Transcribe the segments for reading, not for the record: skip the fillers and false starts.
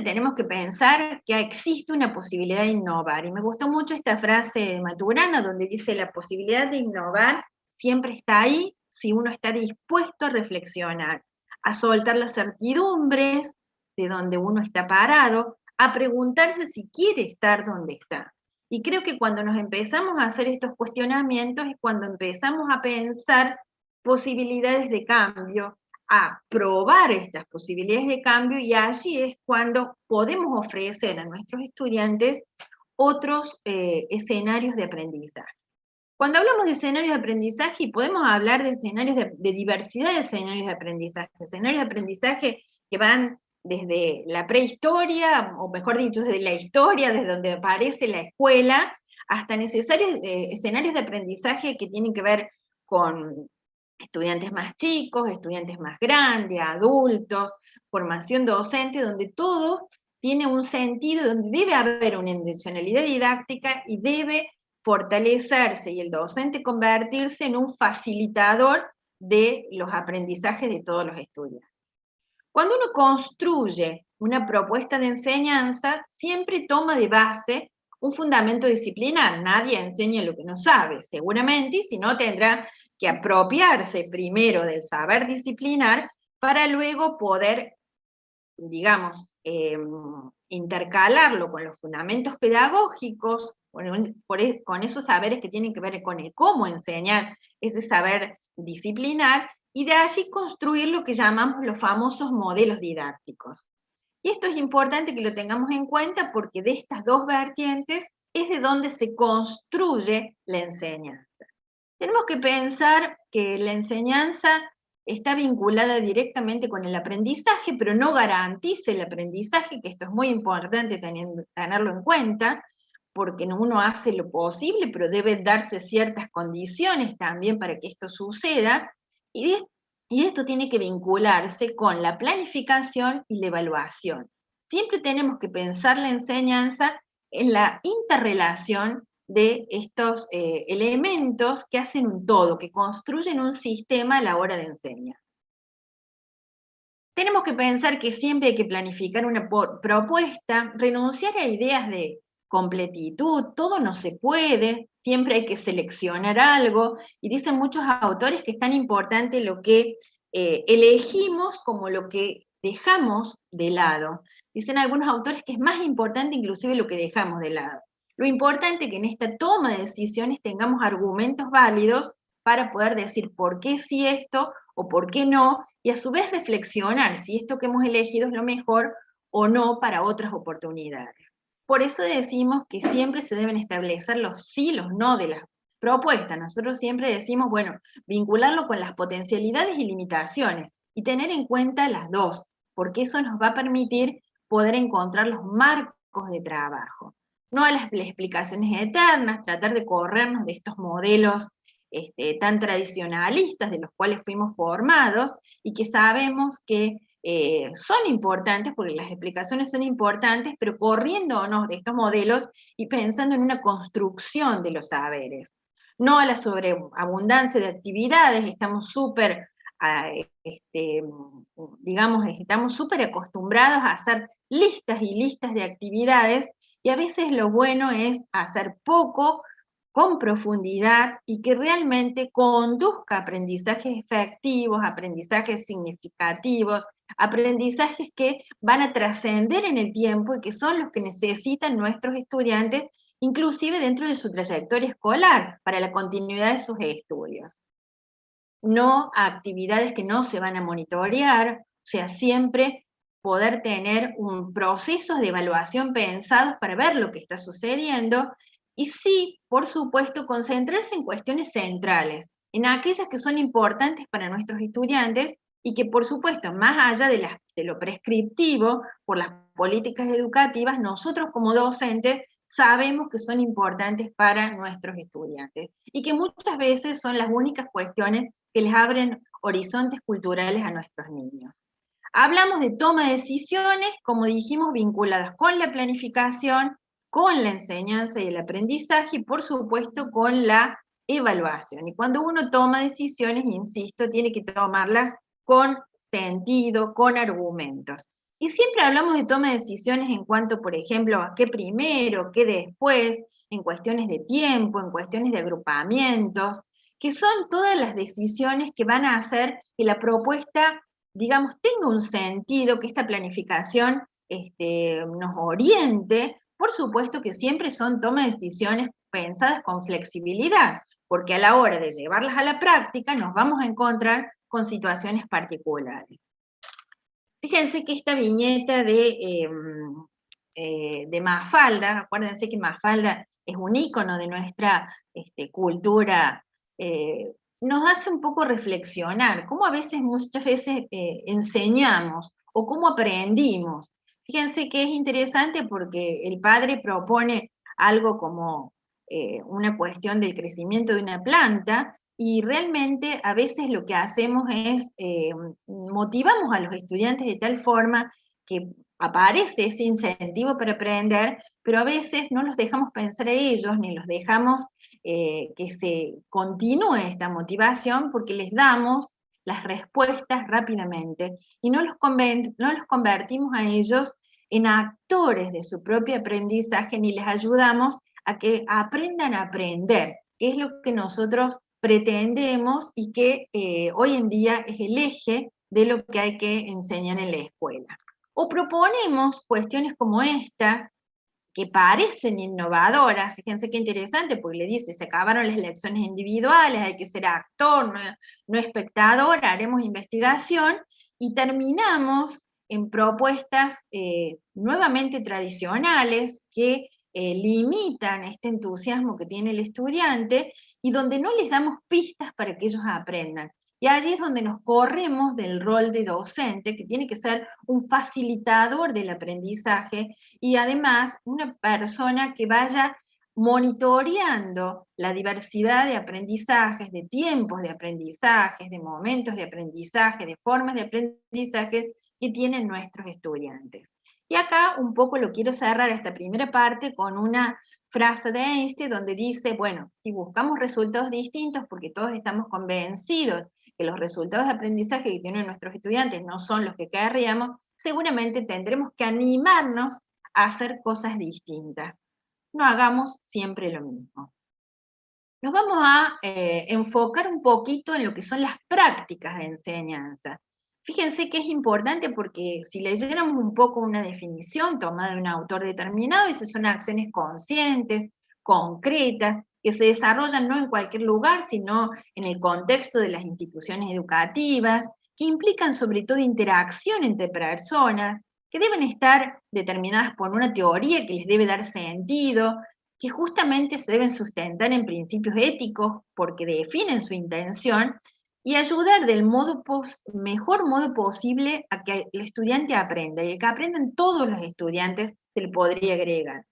tenemos que pensar que existe una posibilidad de innovar, y me gustó mucho esta frase de Maturana, donde dice: la posibilidad de innovar siempre está ahí, si uno está dispuesto a reflexionar, a soltar las certidumbres de donde uno está parado, a preguntarse si quiere estar donde está. Y creo que cuando nos empezamos a hacer estos cuestionamientos es cuando empezamos a pensar posibilidades de cambio, a probar estas posibilidades de cambio, y allí es cuando podemos ofrecer a nuestros estudiantes otros escenarios de aprendizaje. Cuando hablamos de escenarios de aprendizaje, podemos hablar de escenarios de diversidad de escenarios de aprendizaje que van desde la prehistoria, o mejor dicho, desde la historia, desde donde aparece la escuela, hasta escenarios de aprendizaje que tienen que ver con estudiantes más chicos, estudiantes más grandes, adultos, formación docente, donde todo tiene un sentido, donde debe haber una intencionalidad didáctica y debe fortalecerse y el docente convertirse en un facilitador de los aprendizajes de todos los estudiantes. Cuando uno construye una propuesta de enseñanza, siempre toma de base un fundamento disciplinar. Nadie enseña lo que no sabe, seguramente, y si no tendrá que apropiarse primero del saber disciplinar para luego poder, digamos, intercalarlo con los fundamentos pedagógicos, con esos saberes que tienen que ver con el cómo enseñar ese saber disciplinar, y de allí construir lo que llamamos los famosos modelos didácticos. Y esto es importante que lo tengamos en cuenta porque de estas dos vertientes es de donde se construye la enseñanza. Tenemos que pensar que la enseñanza está vinculada directamente con el aprendizaje, pero no garantiza el aprendizaje, que esto es muy importante tenerlo en cuenta, porque uno hace lo posible, pero debe darse ciertas condiciones también para que esto suceda, y esto tiene que vincularse con la planificación y la evaluación. Siempre tenemos que pensar la enseñanza en la interrelación de estos elementos que hacen un todo, que construyen un sistema a la hora de enseñar. Tenemos que pensar que siempre hay que planificar una propuesta, renunciar a ideas de completitud, todo no se puede, siempre hay que seleccionar algo, y dicen muchos autores que es tan importante lo que elegimos como lo que dejamos de lado. Dicen algunos autores que es más importante inclusive lo que dejamos de lado. Lo importante es que en esta toma de decisiones tengamos argumentos válidos para poder decir por qué sí esto o por qué no, y a su vez reflexionar si esto que hemos elegido es lo mejor o no para otras oportunidades. Por eso decimos que siempre se deben establecer los sí, los no de las propuestas. Nosotros siempre decimos, bueno, vincularlo con las potencialidades y limitaciones, y tener en cuenta las dos, porque eso nos va a permitir poder encontrar los marcos de trabajo. No a las explicaciones eternas, tratar de corrernos de estos modelos tan tradicionalistas de los cuales fuimos formados y que sabemos que son importantes, porque las explicaciones son importantes, pero corriéndonos de estos modelos y pensando en una construcción de los saberes. No a la sobreabundancia de actividades, estamos súper, digamos, estamos súper acostumbrados a hacer listas y listas de actividades, y a veces lo bueno es hacer poco, con profundidad, y que realmente conduzca a aprendizajes efectivos, aprendizajes significativos, aprendizajes que van a trascender en el tiempo y que son los que necesitan nuestros estudiantes, inclusive dentro de su trayectoria escolar, para la continuidad de sus estudios. No a actividades que no se van a monitorear, o sea, siempre poder tener un proceso de evaluación pensados para ver lo que está sucediendo, y sí, por supuesto, concentrarse en cuestiones centrales, en aquellas que son importantes para nuestros estudiantes, y que por supuesto, más allá de lo prescriptivo por las políticas educativas, nosotros como docentes sabemos que son importantes para nuestros estudiantes, y que muchas veces son las únicas cuestiones que les abren horizontes culturales a nuestros niños. Hablamos de toma de decisiones, como dijimos, vinculadas con la planificación, con la enseñanza y el aprendizaje, y por supuesto con la evaluación. Y cuando uno toma decisiones, insisto, tiene que tomarlas con sentido, con argumentos. Y siempre hablamos de toma de decisiones en cuanto, por ejemplo, a qué primero, qué después, en cuestiones de tiempo, en cuestiones de agrupamientos, que son todas las decisiones que van a hacer que la propuesta, digamos, tenga un sentido, que esta planificación nos oriente. Por supuesto que siempre son toma de decisiones pensadas con flexibilidad, porque a la hora de llevarlas a la práctica nos vamos a encontrar con situaciones particulares. Fíjense que esta viñeta de Mafalda, acuérdense que Mafalda es un ícono de nuestra cultura, nos hace un poco reflexionar, cómo a veces, muchas veces enseñamos o cómo aprendimos. Fíjense que es interesante porque el padre propone algo como una cuestión del crecimiento de una planta, y realmente a veces lo que hacemos es motivamos a los estudiantes de tal forma que aparece ese incentivo para aprender, pero a veces no los dejamos pensar a ellos, ni los dejamos que se continúe esta motivación, porque les damos las respuestas rápidamente y no los convertimos a ellos en actores de su propio aprendizaje, ni les ayudamos a que aprendan a aprender, que es lo que nosotros pretendemos y que hoy en día es el eje de lo que hay que enseñar en la escuela. O proponemos cuestiones como estas, que parecen innovadoras, fíjense qué interesante, porque le dice, se acabaron las lecciones individuales, hay que ser actor, no espectador, haremos investigación, y terminamos en propuestas nuevamente tradicionales que limitan este entusiasmo que tiene el estudiante y donde no les damos pistas para que ellos aprendan. Y allí es donde nos corremos del rol de docente, que tiene que ser un facilitador del aprendizaje y además una persona que vaya monitoreando la diversidad de aprendizajes, de tiempos de aprendizajes, de momentos de aprendizaje, de formas de aprendizaje que tienen nuestros estudiantes. Y acá un poco lo quiero cerrar esta primera parte con una frase de Einstein donde dice, bueno, si buscamos resultados distintos, porque todos estamos convencidos que los resultados de aprendizaje que tienen nuestros estudiantes no son los que querríamos, seguramente tendremos que animarnos a hacer cosas distintas. No hagamos siempre lo mismo. Nos vamos a enfocar un poquito en lo que son las prácticas de enseñanza. Fíjense que es importante porque si leyéramos un poco una definición tomada de un autor determinado, esas son acciones conscientes, concretas, que se desarrollan no en cualquier lugar, sino en el contexto de las instituciones educativas, que implican sobre todo interacción entre personas, que deben estar determinadas por una teoría que les debe dar sentido, que justamente se deben sustentar en principios éticos porque definen su intención y ayudar del mejor modo posible a que el estudiante aprenda, y a que aprendan todos los estudiantes se le podría agregar.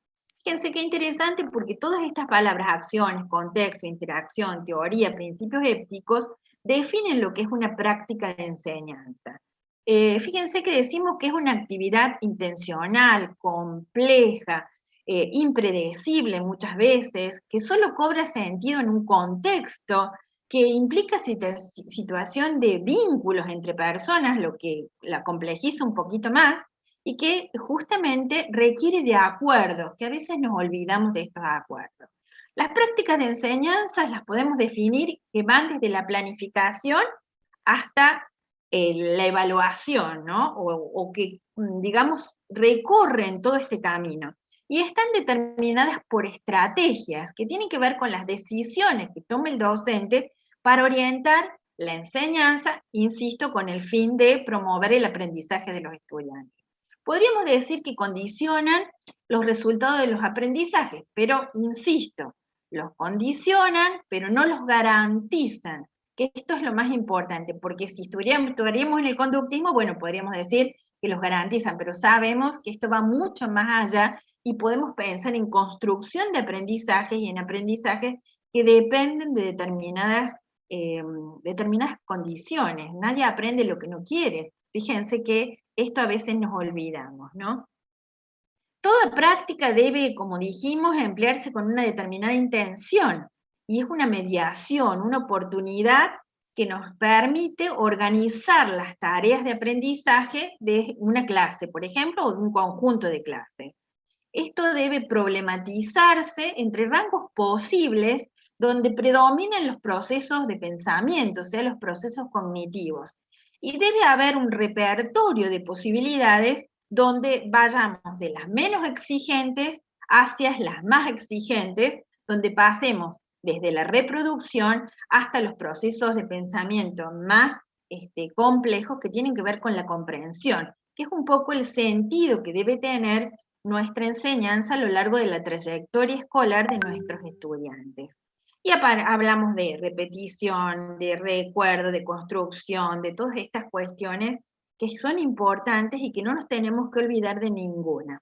Fíjense qué interesante porque todas estas palabras, acciones, contexto, interacción, teoría, principios éticos, definen lo que es una práctica de enseñanza. Fíjense que decimos que es una actividad intencional, compleja, impredecible muchas veces, que solo cobra sentido en un contexto que implica situación de vínculos entre personas, lo que la complejiza un poquito más, y que justamente requiere de acuerdos, que a veces nos olvidamos de estos acuerdos. Las prácticas de enseñanza las podemos definir que van desde la planificación hasta la evaluación, ¿no? O que, digamos, recorren todo este camino. Y están determinadas por estrategias que tienen que ver con las decisiones que toma el docente para orientar la enseñanza, insisto, con el fin de promover el aprendizaje de los estudiantes. Podríamos decir que condicionan los resultados de los aprendizajes, pero insisto, los condicionan, pero no los garantizan, que esto es lo más importante, porque si estudiaríamos en el conductismo, bueno, podríamos decir que los garantizan, pero sabemos que esto va mucho más allá y podemos pensar en construcción de aprendizajes y en aprendizajes que dependen de determinadas condiciones. Nadie aprende lo que no quiere. Fíjense que esto a veces nos olvidamos, ¿no? Toda práctica debe, como dijimos, emplearse con una determinada intención, y es una mediación, una oportunidad que nos permite organizar las tareas de aprendizaje de una clase, por ejemplo, o de un conjunto de clases. Esto debe problematizarse entre rangos posibles donde predominan los procesos de pensamiento, o sea, los procesos cognitivos. Y debe haber un repertorio de posibilidades donde vayamos de las menos exigentes hacia las más exigentes, donde pasemos desde la reproducción hasta los procesos de pensamiento más complejos que tienen que ver con la comprensión, que es un poco el sentido que debe tener nuestra enseñanza a lo largo de la trayectoria escolar de nuestros estudiantes. Y hablamos de repetición, de recuerdo, de construcción, de todas estas cuestiones que son importantes y que no nos tenemos que olvidar de ninguna.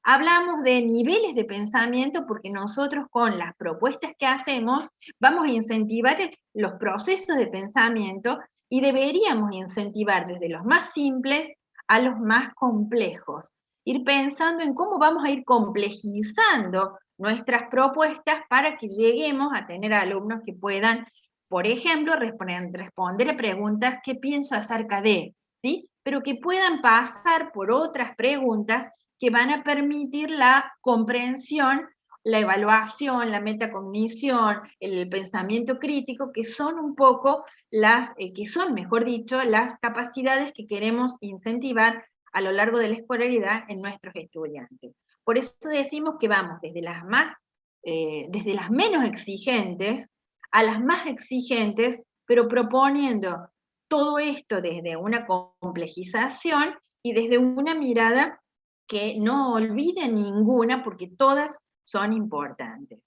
Hablamos de niveles de pensamiento porque nosotros con las propuestas que hacemos vamos a incentivar los procesos de pensamiento y deberíamos incentivar desde los más simples a los más complejos. Ir pensando en cómo vamos a ir complejizando nuestras propuestas para que lleguemos a tener alumnos que puedan, por ejemplo, responder a preguntas ¿qué pienso acerca de? ¿Sí? Pero que puedan pasar por otras preguntas que van a permitir la comprensión, la evaluación, la metacognición, el pensamiento crítico, que son un poco que son, mejor dicho, las capacidades que queremos incentivar a lo largo de la escolaridad en nuestros estudiantes. Por eso decimos que vamos desde las menos exigentes a las más exigentes, pero proponiendo todo esto desde una complejización y desde una mirada que no olvide ninguna porque todas son importantes.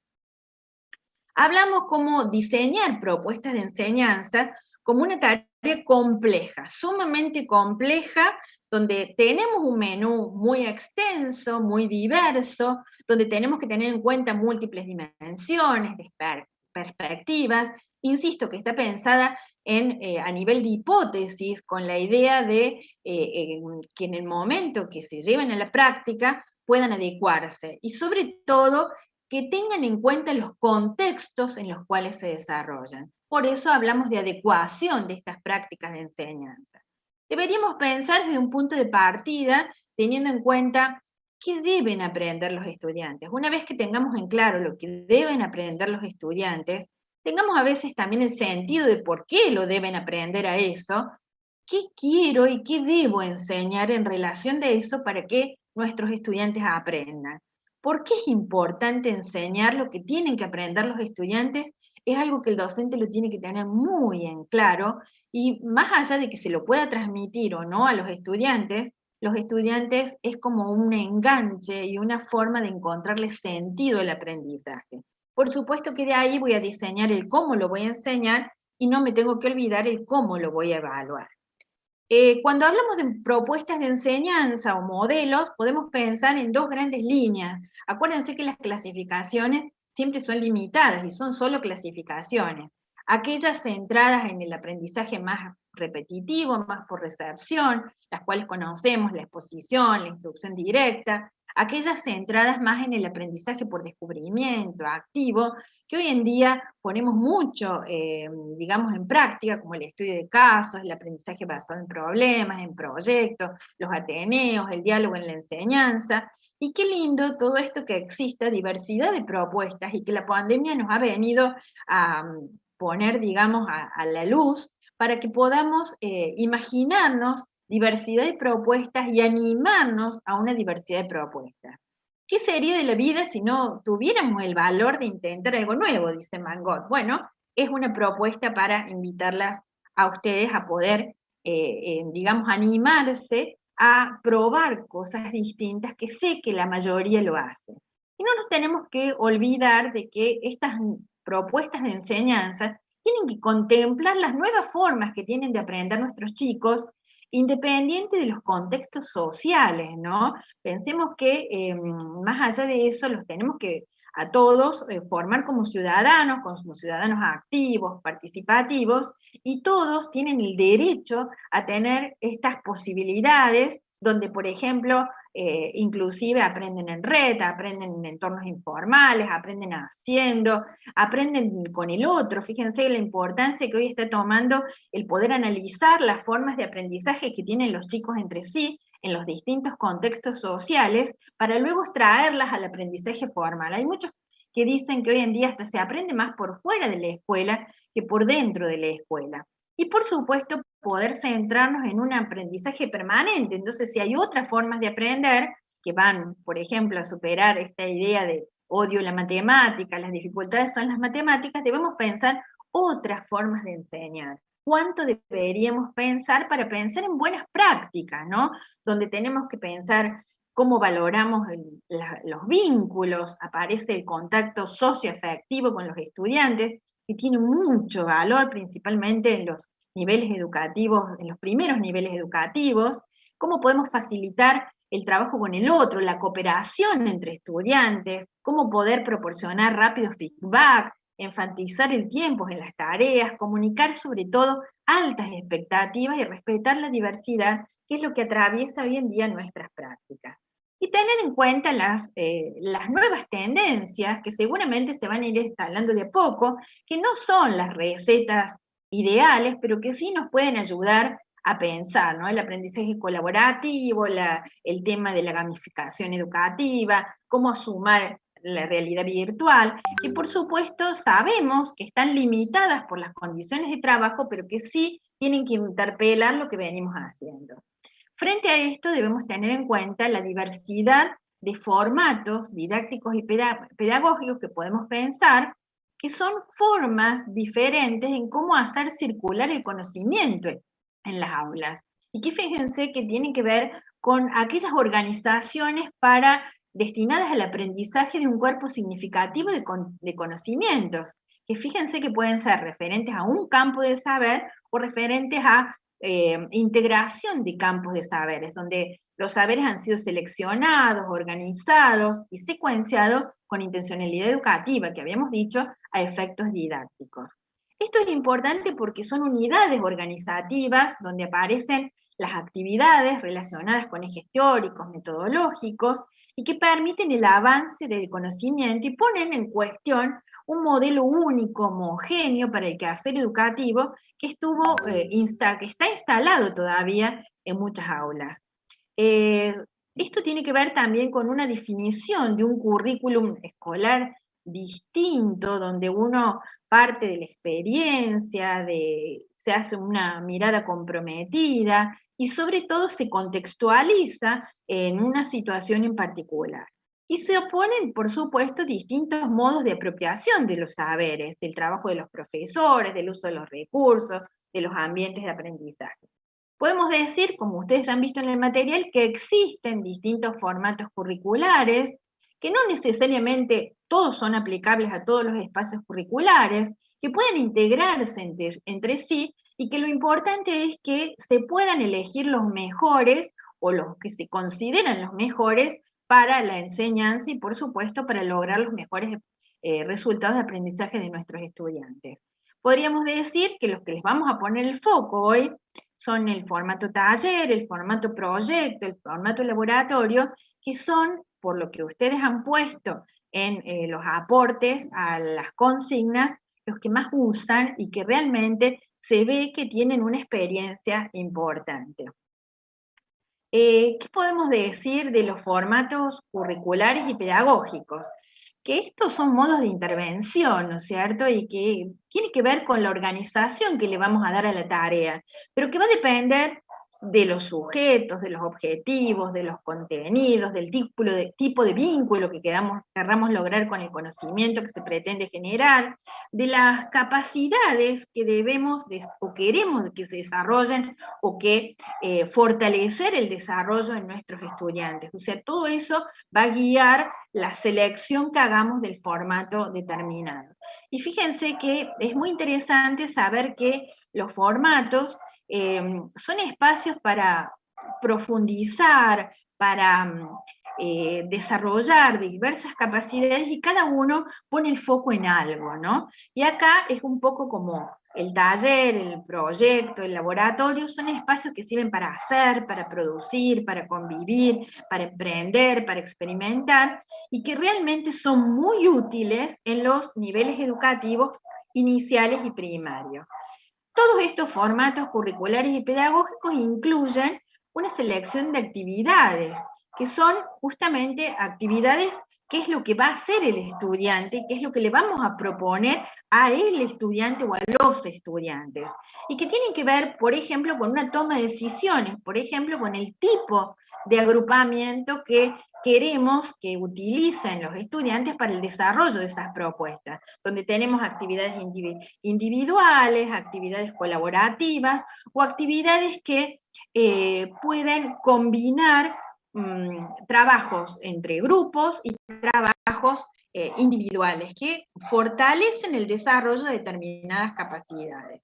Hablamos cómo diseñar propuestas de enseñanza como una tarea compleja, sumamente compleja, donde tenemos un menú muy extenso, muy diverso, donde tenemos que tener en cuenta múltiples dimensiones, perspectivas. Insisto que está pensada a nivel de hipótesis, con la idea de que en el momento que se lleven a la práctica puedan adecuarse. Y sobre todo, que tengan en cuenta los contextos en los cuales se desarrollan. Por eso hablamos de adecuación de estas prácticas de enseñanza. Deberíamos pensar desde un punto de partida, teniendo en cuenta qué deben aprender los estudiantes. Una vez que tengamos en claro lo que deben aprender los estudiantes, tengamos a veces también el sentido de por qué lo deben aprender a eso, qué quiero y qué debo enseñar en relación de eso para que nuestros estudiantes aprendan. ¿Por qué es importante enseñar lo que tienen que aprender los estudiantes? Es algo que el docente lo tiene que tener muy en claro, y más allá de que se lo pueda transmitir o no a los estudiantes es como un enganche y una forma de encontrarle sentido al aprendizaje. Por supuesto que de ahí voy a diseñar el cómo lo voy a enseñar y no me tengo que olvidar el cómo lo voy a evaluar. Cuando hablamos de propuestas de enseñanza o modelos, podemos pensar en dos grandes líneas. Acuérdense que las clasificaciones siempre son limitadas y son solo clasificaciones. Aquellas centradas en el aprendizaje más repetitivo, más por recepción, las cuales conocemos, la exposición, la instrucción directa, aquellas centradas más en el aprendizaje por descubrimiento, activo, que hoy en día ponemos mucho, digamos, en práctica, como el estudio de casos, el aprendizaje basado en problemas, en proyectos, los ateneos, el diálogo en la enseñanza. Y qué lindo todo esto que exista diversidad de propuestas y que la pandemia nos ha venido a poner, digamos, a la luz para que podamos imaginarnos diversidad de propuestas y animarnos a una diversidad de propuestas. ¿Qué sería de la vida si no tuviéramos el valor de intentar algo nuevo? Dice Mangot. Bueno, es una propuesta para invitarlas a ustedes a poder, digamos, animarse a probar cosas distintas, que sé que la mayoría lo hace. Y no nos tenemos que olvidar de que estas propuestas de enseñanza tienen que contemplar las nuevas formas que tienen de aprender nuestros chicos, independiente de los contextos sociales, ¿no? Pensemos que más allá de eso los tenemos que a todos formar como ciudadanos activos, participativos, y todos tienen el derecho a tener estas posibilidades donde, por ejemplo, inclusive aprenden en red, aprenden en entornos informales, aprenden haciendo, aprenden con el otro. Fíjense la importancia que hoy está tomando el poder analizar las formas de aprendizaje que tienen los chicos entre sí, en los distintos contextos sociales, para luego traerlas al aprendizaje formal. Hay muchos que dicen que hoy en día hasta se aprende más por fuera de la escuela que por dentro de la escuela. Y por supuesto, poder centrarnos en un aprendizaje permanente. Entonces, si hay otras formas de aprender que van, por ejemplo, a superar esta idea de odio la matemática, las dificultades son las matemáticas, debemos pensar otras formas de enseñar. ¿Cuánto deberíamos pensar para pensar en buenas prácticas, ¿no? Donde tenemos que pensar cómo valoramos los vínculos, aparece el contacto socioafectivo con los estudiantes, que tiene mucho valor, principalmente en los niveles educativos, en los primeros niveles educativos, cómo podemos facilitar el trabajo con el otro, la cooperación entre estudiantes, cómo poder proporcionar rápido feedback, enfatizar el tiempo en las tareas, comunicar sobre todo altas expectativas y respetar la diversidad, que es lo que atraviesa hoy en día nuestras prácticas. Y tener en cuenta las nuevas tendencias que seguramente se van a ir instalando de a poco, que no son las recetas ideales, pero que sí nos pueden ayudar a pensar, ¿no? El aprendizaje colaborativo, el tema de la gamificación educativa, cómo sumar la realidad virtual, que por supuesto sabemos que están limitadas por las condiciones de trabajo, pero que sí tienen que interpelar lo que venimos haciendo. Frente a esto debemos tener en cuenta la diversidad de formatos didácticos y pedagógicos que podemos pensar, que son formas diferentes en cómo hacer circular el conocimiento en las aulas. Y que fíjense que tienen que ver con aquellas organizaciones destinadas al aprendizaje de un cuerpo significativo de conocimientos, que fíjense que pueden ser referentes a un campo de saber o referentes a integración de campos de saberes, donde los saberes han sido seleccionados, organizados y secuenciados con intencionalidad educativa, que habíamos dicho, a efectos didácticos. Esto es importante porque son unidades organizativas donde aparecen las actividades relacionadas con ejes teóricos, metodológicos, y que permiten el avance del conocimiento y ponen en cuestión un modelo único, homogéneo para el quehacer educativo que está instalado todavía en muchas aulas. Esto tiene que ver también con una definición de un currículum escolar distinto, donde uno parte de la experiencia, se hace una mirada comprometida y sobre todo se contextualiza en una situación en particular. Y se oponen, por supuesto, distintos modos de apropiación de los saberes, del trabajo de los profesores, del uso de los recursos, de los ambientes de aprendizaje. Podemos decir, como ustedes ya han visto en el material, que existen distintos formatos curriculares, que no necesariamente todos son aplicables a todos los espacios curriculares, que pueden integrarse entre sí, y que lo importante es que se puedan elegir los mejores, o los que se consideran los mejores, para la enseñanza y, por supuesto, para lograr los mejores resultados de aprendizaje de nuestros estudiantes. Podríamos decir que los que les vamos a poner el foco hoy son el formato taller, el formato proyecto, el formato laboratorio, que son, por lo que ustedes han puesto en los aportes a las consignas, los que más usan y que realmente se ve que tienen una experiencia importante. ¿Qué podemos decir de los formatos curriculares y pedagógicos? Que estos son modos de intervención, ¿no es cierto? Y que tiene que ver con la organización que le vamos a dar a la tarea, pero que va a depender de los sujetos, de los objetivos, de los contenidos, del tipo de vínculo que querramos lograr con el conocimiento que se pretende generar, de las capacidades que debemos o queremos que se desarrollen o que fortalecer el desarrollo en nuestros estudiantes. O sea, todo eso va a guiar la selección que hagamos del formato determinado. Y fíjense que es muy interesante saber que los formatos son espacios para profundizar, para desarrollar diversas capacidades y cada uno pone el foco en algo, ¿no? Y acá es un poco como El taller, el proyecto, el laboratorio son espacios que sirven para hacer, para producir, para convivir, para emprender, para experimentar, y que realmente son muy útiles en los niveles educativos iniciales y primarios. Todos estos formatos curriculares y pedagógicos incluyen una selección de actividades, que son justamente actividades que es lo que va a hacer el estudiante, qué es lo que le vamos a proponer a el estudiante o a los estudiantes, y que tienen que ver, por ejemplo, con una toma de decisiones, por ejemplo, con el tipo de agrupamiento que queremos que utilicen los estudiantes para el desarrollo de esas propuestas, donde tenemos actividades individuales, actividades colaborativas o actividades que pueden combinar trabajos entre grupos y trabajos individuales que fortalecen el desarrollo de determinadas capacidades.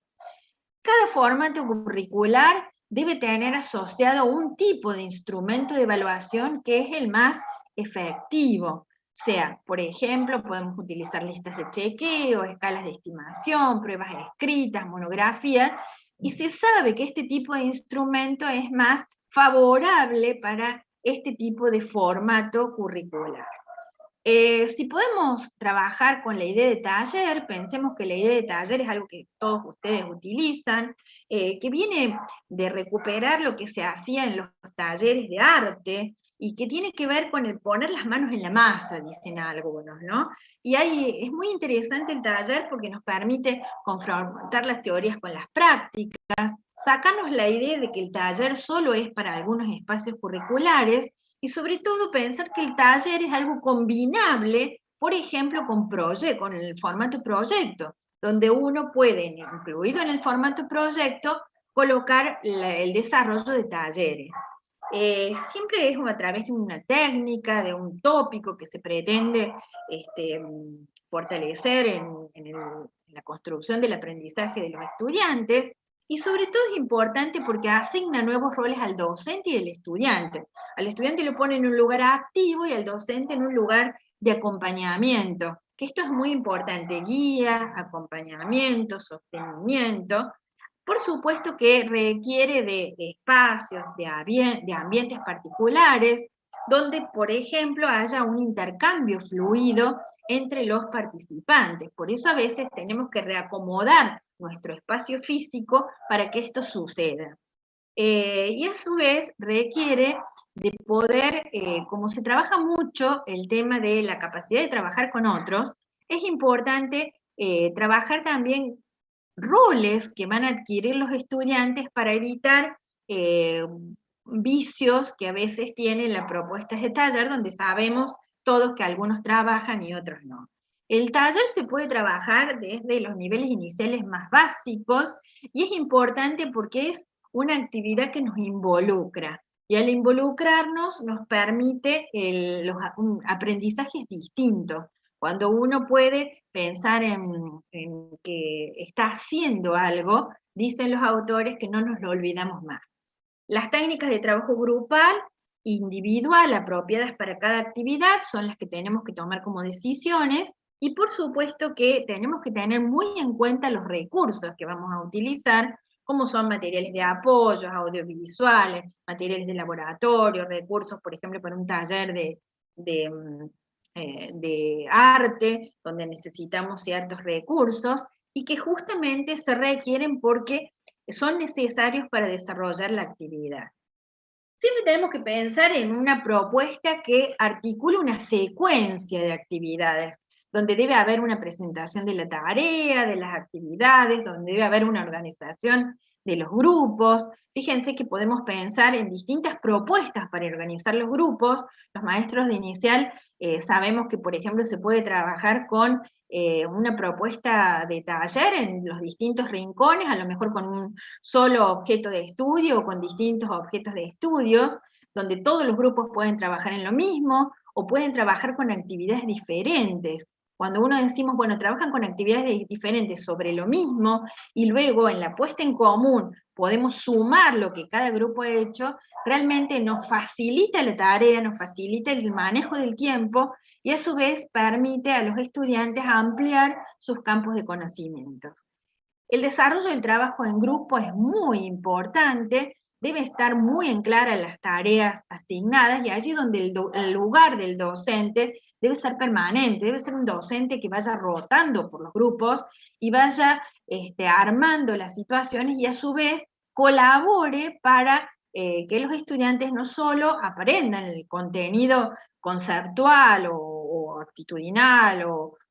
Cada formato curricular debe tener asociado un tipo de instrumento de evaluación que es el más efectivo. Sea, por ejemplo, podemos utilizar listas de chequeo, escalas de estimación, pruebas escritas, monografías, y se sabe que este tipo de instrumento es más favorable para este tipo de formato curricular. Si podemos trabajar con la idea de taller, pensemos que la idea de taller es algo que todos ustedes utilizan, que viene de recuperar lo que se hacía en los talleres de arte, y que tiene que ver con el poner las manos en la masa, dicen algunos, ¿no? Y es muy interesante el taller porque nos permite confrontar las teorías con las prácticas, sacarnos la idea de que el taller solo es para algunos espacios curriculares, y sobre todo pensar que el taller es algo combinable, por ejemplo, con el formato proyecto, donde uno puede, incluido en el formato proyecto, colocar el desarrollo de talleres. Siempre es a través de una técnica, de un tópico que se pretende fortalecer en la construcción del aprendizaje de los estudiantes, y sobre todo es importante porque asigna nuevos roles al docente y al estudiante. Al estudiante lo pone en un lugar activo y al docente en un lugar de acompañamiento, que esto es muy importante: guía, acompañamiento, sostenimiento. Por supuesto que requiere de espacios, de ambientes particulares, donde, por ejemplo, haya un intercambio fluido entre los participantes. Por eso a veces tenemos que reacomodar nuestro espacio físico para que esto suceda. Y a su vez requiere de poder, como se trabaja mucho el tema de la capacidad de trabajar con otros, es importante trabajar también roles que van a adquirir los estudiantes para evitar vicios que a veces tiene la propuesta de taller, donde sabemos todos que algunos trabajan y otros no. El taller se puede trabajar desde los niveles iniciales más básicos, y es importante porque es una actividad que nos involucra, y al involucrarnos nos permite aprendizajes distintos. Cuando uno puede pensar en que está haciendo algo, dicen los autores que no nos lo olvidamos más. Las técnicas de trabajo grupal, individual, apropiadas para cada actividad, son las que tenemos que tomar como decisiones, y por supuesto que tenemos que tener muy en cuenta los recursos que vamos a utilizar, como son materiales de apoyo, audiovisuales, materiales de laboratorio, recursos, por ejemplo, para un taller de arte, donde necesitamos ciertos recursos, y que justamente se requieren porque son necesarios para desarrollar la actividad. Siempre tenemos que pensar en una propuesta que articule una secuencia de actividades, donde debe haber una presentación de la tarea, de las actividades, donde debe haber una organización de los grupos. Fíjense que podemos pensar en distintas propuestas para organizar los grupos. Los maestros de inicial sabemos que, por ejemplo, se puede trabajar con una propuesta de taller en los distintos rincones, a lo mejor con un solo objeto de estudio o con distintos objetos de estudios, donde todos los grupos pueden trabajar en lo mismo o pueden trabajar con actividades diferentes. Cuando uno decimos, bueno, trabajan con actividades diferentes sobre lo mismo, y luego en la puesta en común podemos sumar lo que cada grupo ha hecho, realmente nos facilita la tarea, nos facilita el manejo del tiempo, y a su vez permite a los estudiantes ampliar sus campos de conocimientos. El desarrollo del trabajo en grupo es muy importante, debe estar muy en clara las tareas asignadas y allí donde el lugar del docente debe ser permanente, debe ser un docente que vaya rotando por los grupos y vaya armando las situaciones y a su vez colabore para que los estudiantes no solo aprendan el contenido conceptual o actitudinal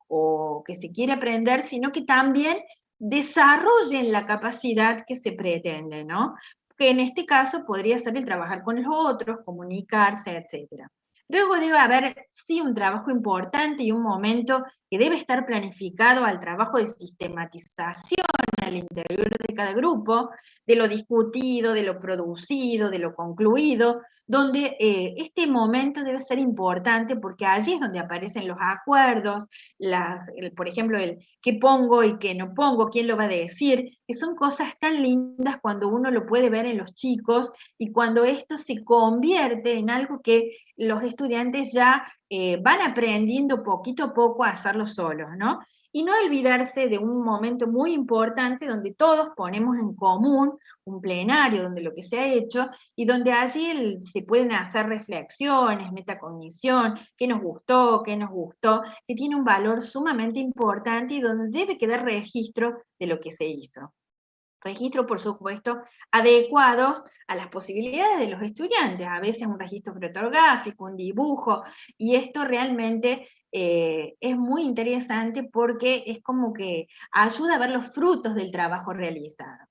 o que se quiere aprender, sino que también desarrollen la capacidad que se pretende, ¿no? Que en este caso podría ser el trabajar con los otros, comunicarse, etc. Luego debe haber, sí, un trabajo importante y un momento que debe estar planificado al trabajo de sistematización al interior de cada grupo, de lo discutido, de lo producido, de lo concluido, donde este momento debe ser importante porque allí es donde aparecen los acuerdos, por ejemplo, el qué pongo y qué no pongo, quién lo va a decir, que son cosas tan lindas cuando uno lo puede ver en los chicos y cuando esto se convierte en algo que los estudiantes ya van aprendiendo poquito a poco a hacerlo solos, ¿no? Y no olvidarse de un momento muy importante donde todos ponemos en común un plenario, donde lo que se ha hecho, y donde allí se pueden hacer reflexiones, metacognición, qué nos gustó, qué nos gustó, que tiene un valor sumamente importante y donde debe quedar registro de lo que se hizo. Registro, por supuesto, adecuados a las posibilidades de los estudiantes, a veces un registro fotográfico, un dibujo, y esto realmente es muy interesante porque es como que ayuda a ver los frutos del trabajo realizado.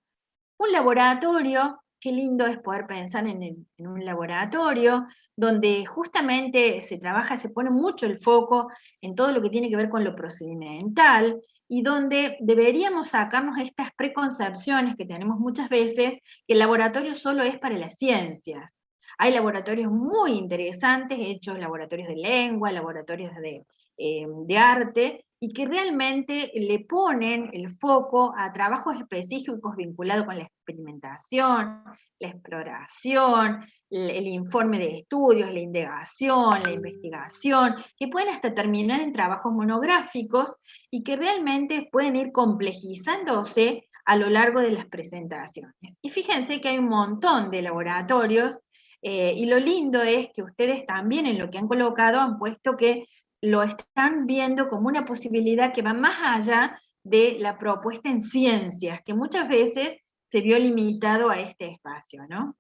Un laboratorio, qué lindo es poder pensar en un laboratorio donde justamente se trabaja, se pone mucho el foco en todo lo que tiene que ver con lo procedimental y donde deberíamos sacarnos estas preconcepciones que tenemos muchas veces, que el laboratorio solo es para las ciencias. Hay laboratorios muy interesantes, hechos laboratorios de lengua, laboratorios de arte, y que realmente le ponen el foco a trabajos específicos vinculados con la experimentación, la exploración, el informe de estudios, la indagación, la investigación, que pueden hasta terminar en trabajos monográficos y que realmente pueden ir complejizándose a lo largo de las presentaciones. Y fíjense que hay un montón de laboratorios y lo lindo es que ustedes también en lo que han colocado han puesto que lo están viendo como una posibilidad que va más allá de la propuesta en ciencias, que muchas veces se vio limitado a este espacio, ¿no?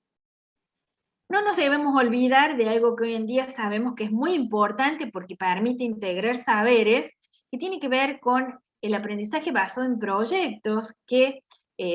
No nos debemos olvidar de algo que hoy en día sabemos que es muy importante porque permite integrar saberes, que tiene que ver con el aprendizaje basado en proyectos, que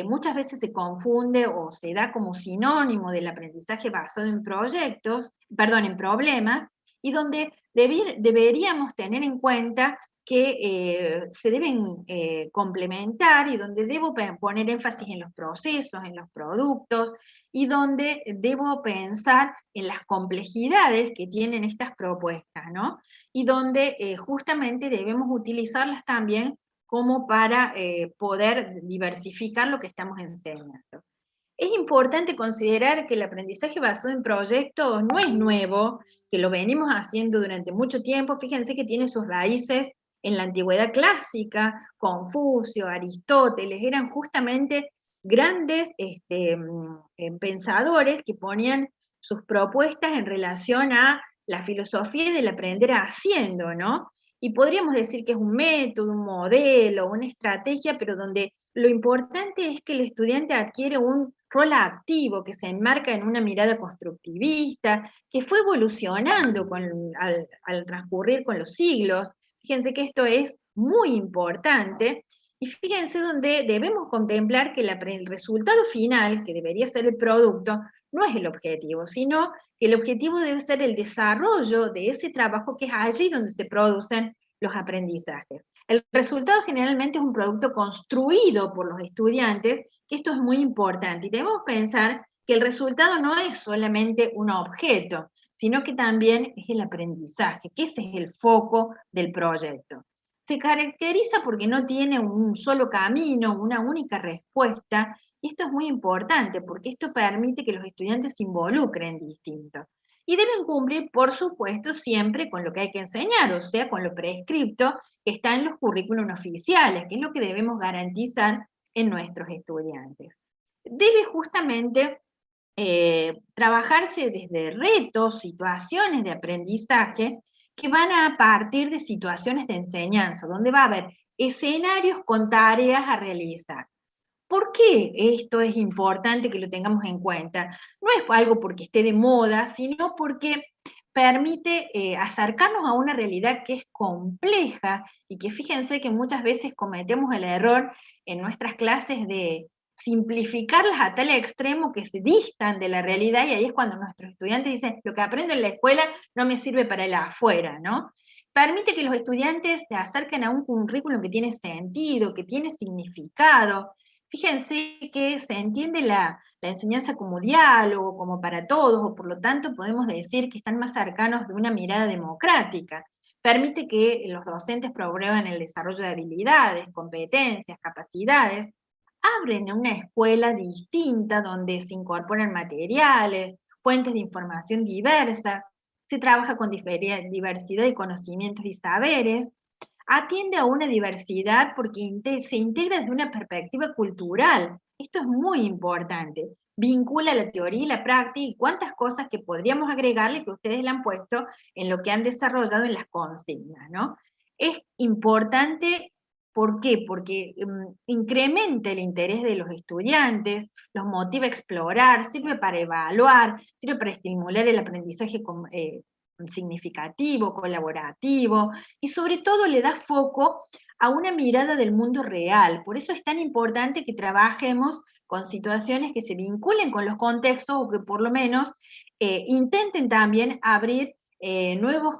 muchas veces se confunde o se da como sinónimo del aprendizaje basado en proyectos, perdón, en problemas, y donde deberíamos tener en cuenta que se deben complementar y donde debo poner énfasis en los procesos, en los productos, y donde debo pensar en las complejidades que tienen estas propuestas, ¿no? Y donde justamente debemos utilizarlas también como para poder diversificar lo que estamos enseñando. Es importante considerar que el aprendizaje basado en proyectos no es nuevo, que lo venimos haciendo durante mucho tiempo. Fíjense que tiene sus raíces en la antigüedad clásica, Confucio, Aristóteles, eran justamente grandes pensadores que ponían sus propuestas en relación a la filosofía del aprender haciendo, ¿no? Y podríamos decir que es un método, un modelo, una estrategia, pero donde lo importante es que el estudiante adquiere un rol activo que se enmarca en una mirada constructivista, que fue evolucionando al transcurrir con los siglos. Fíjense que esto es muy importante y fíjense donde debemos contemplar que el resultado final, que debería ser el producto, no es el objetivo, sino que el objetivo debe ser el desarrollo de ese trabajo que es allí donde se producen los aprendizajes. El resultado generalmente es un producto construido por los estudiantes, que esto es muy importante, y debemos pensar que el resultado no es solamente un objeto, sino que también es el aprendizaje, que ese es el foco del proyecto. Se caracteriza porque no tiene un solo camino, una única respuesta, y esto es muy importante porque esto permite que los estudiantes se involucren distinto. Y deben cumplir, por supuesto, siempre con lo que hay que enseñar, o sea, con lo prescripto que está en los currículums oficiales, que es lo que debemos garantizar en nuestros estudiantes. Debe justamente trabajarse desde retos, situaciones de aprendizaje que van a partir de situaciones de enseñanza, donde va a haber escenarios con tareas a realizar. ¿Por qué esto es importante que lo tengamos en cuenta? No es algo porque esté de moda, sino porque permite acercarnos a una realidad que es compleja y que fíjense que muchas veces cometemos el error en nuestras clases de simplificarlas a tal extremo que se distan de la realidad, y ahí es cuando nuestros estudiantes dicen, lo que aprendo en la escuela no me sirve para el afuera, ¿no? Permite que los estudiantes se acerquen a un currículum que tiene sentido, que tiene significado. Fíjense que se entiende la enseñanza como diálogo, como para todos, o por lo tanto podemos decir que están más cercanos de una mirada democrática. Permite que los docentes promuevan el desarrollo de habilidades, competencias, capacidades. Abren una escuela distinta donde se incorporan materiales, fuentes de información diversas, se trabaja con diversidad de conocimientos y saberes, atiende a una diversidad porque se integra desde una perspectiva cultural. Esto es muy importante. Vincula la teoría y la práctica y cuántas cosas que podríamos agregarle que ustedes le han puesto en lo que han desarrollado en las consignas, ¿no? Es importante, ¿por qué? Porque incrementa el interés de los estudiantes, los motiva a explorar, sirve para evaluar, sirve para estimular el aprendizaje significativo, colaborativo, y sobre todo le da foco a una mirada del mundo real. Por eso es tan importante que trabajemos con situaciones que se vinculen con los contextos o que por lo menos intenten también abrir nuevos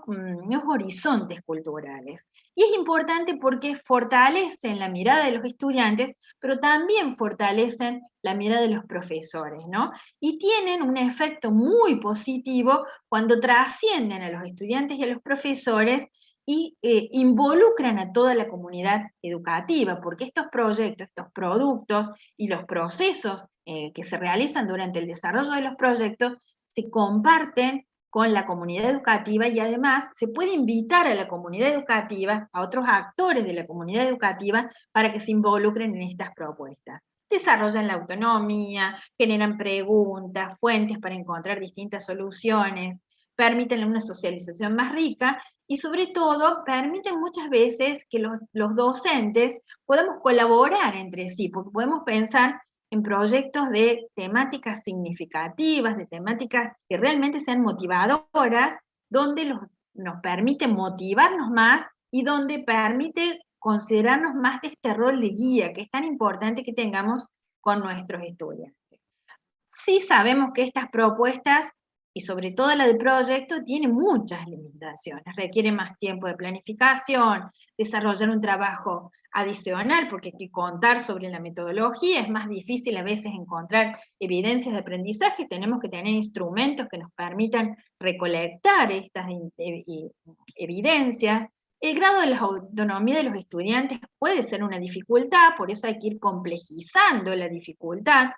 horizontes culturales. Y es importante porque fortalecen la mirada de los estudiantes, pero también fortalecen la mirada de los profesores, ¿no? Y tienen un efecto muy positivo cuando trascienden a los estudiantes y a los profesores y involucran a toda la comunidad educativa, porque estos proyectos, estos productos y los procesos que se realizan durante el desarrollo de los proyectos se comparten con la comunidad educativa y además se puede invitar a la comunidad educativa, a otros actores de la comunidad educativa, para que se involucren en estas propuestas. Desarrollan la autonomía, generan preguntas, fuentes para encontrar distintas soluciones, permiten una socialización más rica y sobre todo permiten muchas veces que los docentes podamos colaborar entre sí, porque podemos pensar en proyectos de temáticas significativas, de temáticas que realmente sean motivadoras, donde nos permite motivarnos más y donde permite considerarnos más de este rol de guía que es tan importante que tengamos con nuestros estudiantes. Sí sabemos que estas propuestas, y sobre todo la del proyecto, tienen muchas limitaciones, requiere más tiempo de planificación, desarrollar un trabajo adicional, porque hay que contar sobre la metodología, es más difícil a veces encontrar evidencias de aprendizaje, tenemos que tener instrumentos que nos permitan recolectar estas evidencias. El grado de la autonomía de los estudiantes puede ser una dificultad, por eso hay que ir complejizando la dificultad.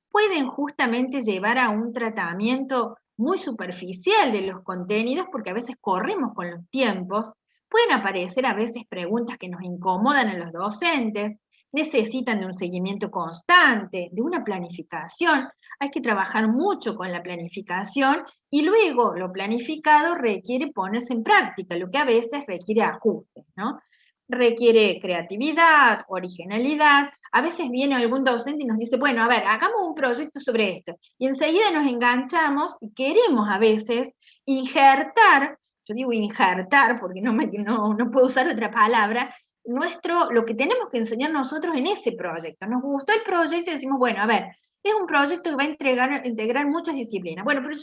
Pueden justamente llevar a un tratamiento muy superficial de los contenidos, porque a veces corremos con los tiempos, pueden aparecer a veces preguntas que nos incomodan a los docentes, necesitan de un seguimiento constante, de una planificación, hay que trabajar mucho con la planificación y luego lo planificado requiere ponerse en práctica, lo que a veces requiere ajustes, ¿no? Requiere creatividad, originalidad. A veces viene algún docente y nos dice, bueno, a ver, hagamos un proyecto sobre esto. Y enseguida nos enganchamos y queremos a veces injertar, yo digo injertar porque no puedo usar otra palabra, lo que tenemos que enseñar nosotros en ese proyecto. Nos gustó el proyecto y decimos, bueno, a ver, es un proyecto que va a integrar muchas disciplinas. Bueno, pero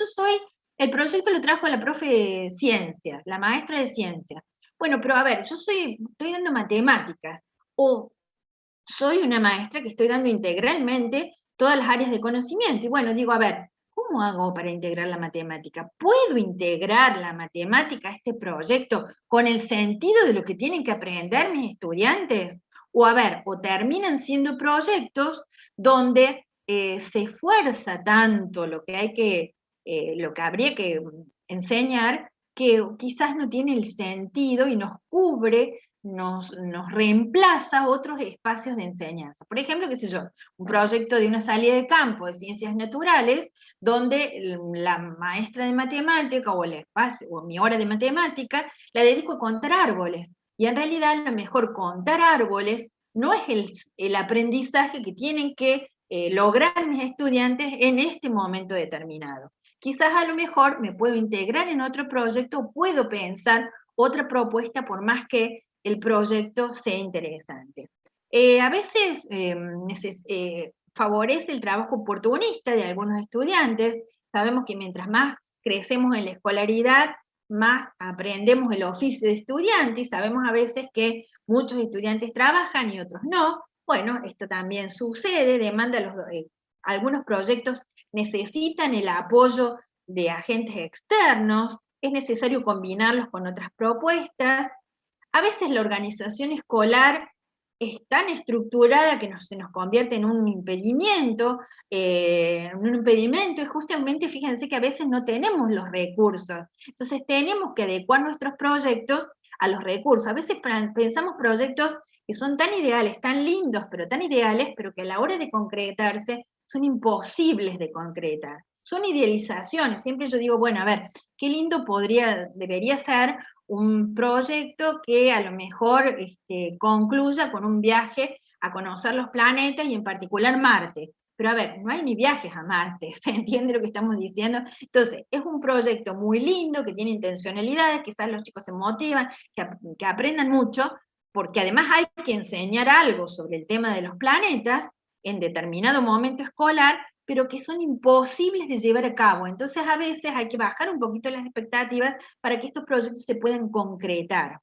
el proyecto lo trajo la profe de ciencias, la maestra de ciencias. Bueno, pero a ver, estoy dando matemáticas, o soy una maestra que estoy dando integralmente todas las áreas de conocimiento. Y bueno, digo, a ver, ¿cómo hago para integrar la matemática? ¿Puedo integrar la matemática a este proyecto con el sentido de lo que tienen que aprender mis estudiantes? O a ver, o terminan siendo proyectos donde se esfuerza tanto lo que habría que enseñar, que quizás no tiene el sentido y nos cubre nos reemplaza otros espacios de enseñanza. Por ejemplo, qué sé yo, un proyecto de una salida de campo de ciencias naturales, donde la maestra de matemática o el espacio, o mi hora de matemática, la dedico a contar árboles. Y en realidad, a lo mejor contar árboles no es el aprendizaje que tienen que lograr mis estudiantes en este momento determinado. Quizás a lo mejor me puedo integrar en otro proyecto, puedo pensar otra propuesta por más que el proyecto sea interesante. A veces favorece el trabajo oportunista de algunos estudiantes. Sabemos que mientras más crecemos en la escolaridad, más aprendemos el oficio de estudiante, y sabemos a veces que muchos estudiantes trabajan y otros no. Bueno, esto también sucede, algunos proyectos necesitan el apoyo de agentes externos, es necesario combinarlos con otras propuestas. A veces la organización escolar es tan estructurada que se nos convierte en un impedimento, y justamente fíjense que a veces no tenemos los recursos. Entonces tenemos que adecuar nuestros proyectos a los recursos. A veces pensamos proyectos que son tan ideales, tan lindos, pero tan ideales, pero que a la hora de concretarse son imposibles de concretar. Son idealizaciones. Siempre yo digo, bueno, a ver, qué lindo debería ser un proyecto que a lo mejor concluya con un viaje a conocer los planetas y en particular Marte. Pero a ver, no hay ni viajes a Marte, ¿se entiende lo que estamos diciendo? Entonces, es un proyecto muy lindo, que tiene intencionalidades, quizás los chicos se motivan, que aprendan mucho, porque además hay que enseñar algo sobre el tema de los planetas en determinado momento escolar, pero que son imposibles de llevar a cabo. Entonces, a veces hay que bajar un poquito las expectativas para que estos proyectos se puedan concretar.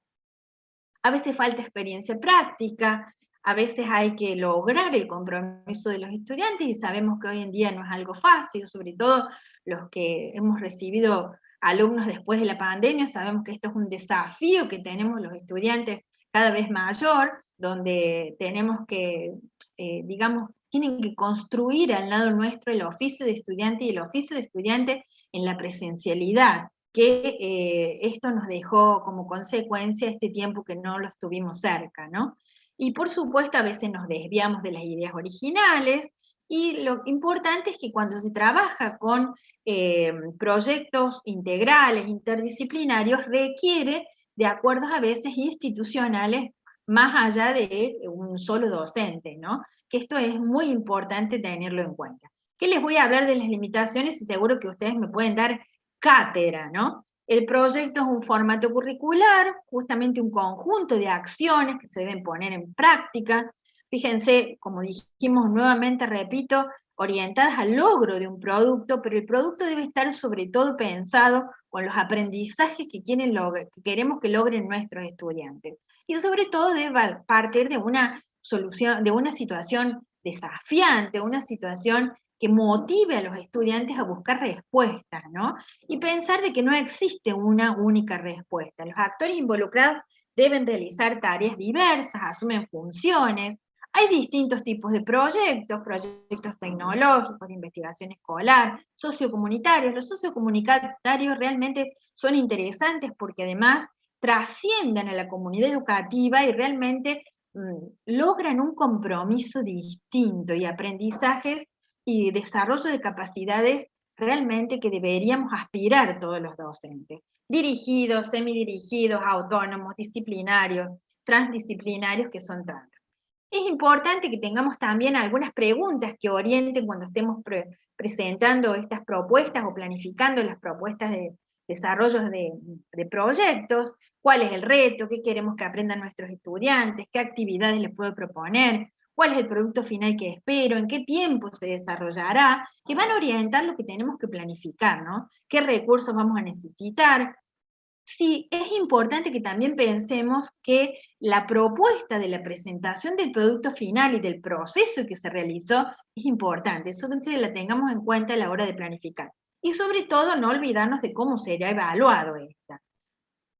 A veces falta experiencia práctica, a veces hay que lograr el compromiso de los estudiantes, y sabemos que hoy en día no es algo fácil, sobre todo los que hemos recibido alumnos después de la pandemia, sabemos que esto es un desafío que tenemos los estudiantes cada vez mayor, donde tenemos que, digamos, tienen que construir al lado nuestro el oficio de estudiante y el oficio de estudiante en la presencialidad, que esto nos dejó como consecuencia este tiempo que no los tuvimos cerca, ¿no? Y por supuesto a veces nos desviamos de las ideas originales, y lo importante es que cuando se trabaja con proyectos integrales, interdisciplinarios, requiere de acuerdos a veces institucionales más allá de un solo docente, ¿no? Que esto es muy importante tenerlo en cuenta. ¿Qué les voy a hablar de las limitaciones? Y seguro que ustedes me pueden dar cátedra, ¿no? El proyecto es un formato curricular, justamente un conjunto de acciones que se deben poner en práctica. Fíjense, como dijimos nuevamente, repito, orientadas al logro de un producto, pero el producto debe estar sobre todo pensado con los aprendizajes que queremos que logren nuestros estudiantes. Y sobre todo debe partir de una solución, de una situación desafiante, una situación que motive a los estudiantes a buscar respuestas, ¿no? Y pensar de que no existe una única respuesta. Los actores involucrados deben realizar tareas diversas, asumen funciones. Hay distintos tipos de proyectos, proyectos tecnológicos, de investigación escolar, sociocomunitarios. Los sociocomunitarios realmente son interesantes porque además trascienden a la comunidad educativa y realmente logran un compromiso distinto y aprendizajes y desarrollo de capacidades realmente que deberíamos aspirar todos los docentes. Dirigidos, semidirigidos, autónomos, disciplinarios, transdisciplinarios, que son tantos. Es importante que tengamos también algunas preguntas que orienten cuando estemos presentando estas propuestas o planificando las propuestas de desarrollos de proyectos. ¿Cuál es el reto? ¿Qué queremos que aprendan nuestros estudiantes? ¿Qué actividades les puedo proponer? ¿Cuál es el producto final que espero? ¿En qué tiempo se desarrollará? Que van a orientar lo que tenemos que planificar, ¿no? ¿Qué recursos vamos a necesitar? Sí, es importante que también pensemos que la propuesta de la presentación del producto final y del proceso que se realizó es importante. Eso entonces la tengamos en cuenta a la hora de planificar. Y sobre todo no olvidarnos de cómo será evaluado esta.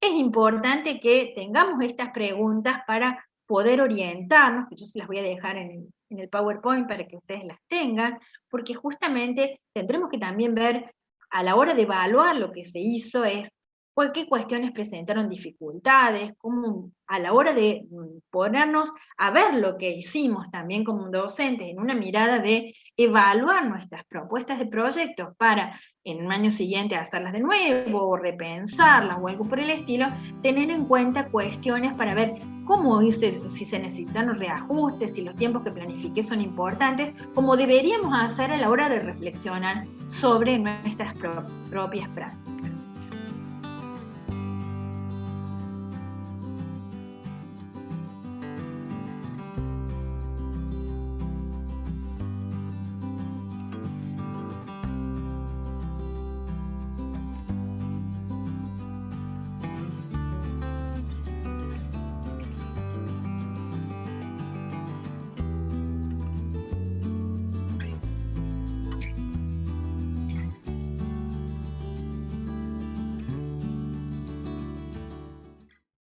Es importante que tengamos estas preguntas para poder orientarnos, que yo se las voy a dejar en el PowerPoint para que ustedes las tengan, porque justamente tendremos que también ver a la hora de evaluar lo que se hizo es qué cuestiones presentaron dificultades, cómo a la hora de ponernos a ver lo que hicimos también como docentes, en una mirada de evaluar nuestras propuestas de proyectos para en un año siguiente hacerlas de nuevo, o repensarlas o algo por el estilo, tener en cuenta cuestiones para ver cómo hice, si se necesitan reajustes, si los tiempos que planifiqué son importantes, como deberíamos hacer a la hora de reflexionar sobre nuestras propias prácticas.